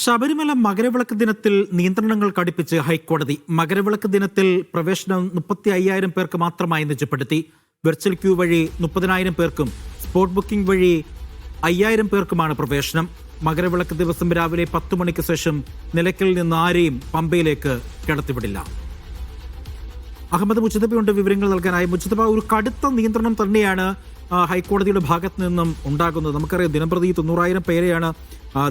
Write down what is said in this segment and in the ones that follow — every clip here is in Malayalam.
ശബരിമല മകരവിളക്ക് ദിനത്തിൽ നിയന്ത്രണങ്ങൾ കടുപ്പിച്ച് ഹൈക്കോടതി. മകരവിളക്ക് ദിനത്തിൽ പ്രവേശനം 35,000 പേർക്ക് മാത്രമായി നിജപ്പെടുത്തി. വെർച്വൽ ക്യൂ വഴി 30,000 പേർക്കും സ്പോട്ട് ബുക്കിംഗ് വഴി 5,000 പേർക്കുമാണ് പ്രവേശനം. മകരവിളക്ക് ദിവസം രാവിലെ 10 മണിക്ക് ശേഷം നിലയ്ക്കലിൽ നിന്ന് ആരെയും പമ്പയിലേക്ക് കടത്തിവിടില്ല. അഹമ്മദ് മുജതബയുണ്ട് വിവരങ്ങൾ നൽകാനായി. മുജതബ, ഒരു കടുത്ത നിയന്ത്രണം തന്നെയാണ് ഹൈക്കോടതിയുടെ ഭാഗത്ത് നിന്നും ഉണ്ടാകുന്നത്. നമുക്കറിയാം, ദിനംപ്രതി 90,000 പേരെയാണ്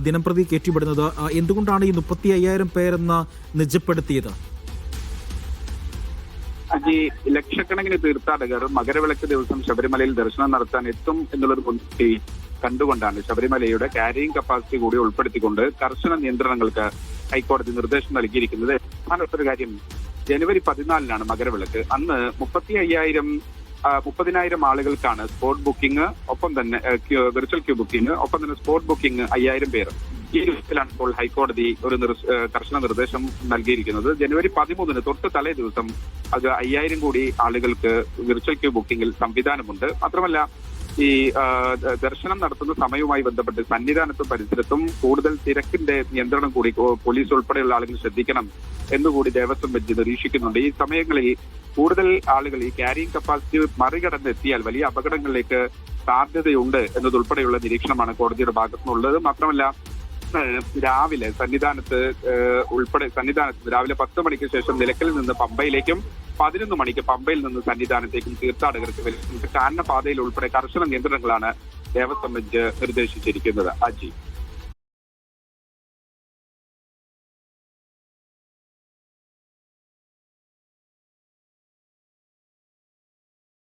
ദിനംപ്രതി കയറ്റിവിടുന്നത്. എന്തുകൊണ്ടാണ് ഈ 35,000 പേരെന്ന് നിജപ്പെടുത്തിയത്? ലക്ഷക്കണക്കിന് തീർത്ഥാടകർ മകരവിളക്ക് ദിവസം ശബരിമലയിൽ ദർശനം നടത്താൻ എത്തും എന്നുള്ളൊരു മുൻകൂട്ടി കണ്ടുകൊണ്ടാണ് ശബരിമലയുടെ ക്യാരിയിങ് കപ്പാസിറ്റി കൂടി ഉൾപ്പെടുത്തിക്കൊണ്ട് കർശന നിയന്ത്രണങ്ങൾക്ക് ഹൈക്കോടതി നിർദ്ദേശം നൽകിയിരിക്കുന്നത്. പ്രധാനപ്പെട്ട ഒരു കാര്യം, ജനുവരി 14 മകരവിളക്ക്. അന്ന് 30,000 ആളുകൾക്കാണ് സ്പോട്ട് ബുക്കിംഗ്, ഒപ്പം തന്നെ വെർച്വൽ ക്യൂ ബുക്കിംഗ്, ഒപ്പം തന്നെ സ്പോട്ട് ബുക്കിംഗ് 5,000 പേർ. ഈ വിധത്തിലാണ് ഇപ്പോൾ ഹൈക്കോടതി ഒരു കർശന നിർദ്ദേശം നൽകിയിരിക്കുന്നത്. ജനുവരി 13 തൊട്ട് തലേ ദിവസം അത് 5,000 കൂടി ആളുകൾക്ക് വെർച്വൽ ക്യൂ ബുക്കിംഗിൽ സംവിധാനമുണ്ട്. മാത്രമല്ല, ഈ ദർശനം നടത്തുന്ന സമയവുമായി ബന്ധപ്പെട്ട് സന്നിധാനത്തും പരിസരത്തും കൂടുതൽ തിരക്കിന്റെ നിയന്ത്രണം കൂടി പോലീസ് ഉൾപ്പെടെയുള്ള ആളുകൾ ശ്രദ്ധിക്കണം എന്നുകൂടി ദേവസ്വം ബെഞ്ച് നിരീക്ഷിക്കുന്നുണ്ട്. ഈ സമയങ്ങളിൽ കൂടുതൽ ആളുകൾ ഈ ക്യാരിയിങ് കപ്പാസിറ്റി മറികടന്നെത്തിയാൽ വലിയ അപകടങ്ങളിലേക്ക് സാധ്യതയുണ്ട് എന്നതുൾപ്പെടെയുള്ള നിരീക്ഷണമാണ് കോടതിയുടെ ഭാഗത്തുനിന്നുള്ളത്. മാത്രമല്ല, രാവിലെ സന്നിധാനത്ത് രാവിലെ 10 മണിക്ക് ശേഷം നിലയ്ക്കലിൽ നിന്ന് പമ്പയിലേക്കും 11 മണിക്ക് പമ്പയിൽ നിന്ന് സന്നിധാനത്തേക്കും തീർത്ഥാടകർക്ക് കാനനപാതയിൽ ഉൾപ്പെടെ കർശന നിയന്ത്രണങ്ങളാണ് ദേവസ്വം ബെഞ്ച് നിർദ്ദേശിച്ചിരിക്കുന്നത്. അജി.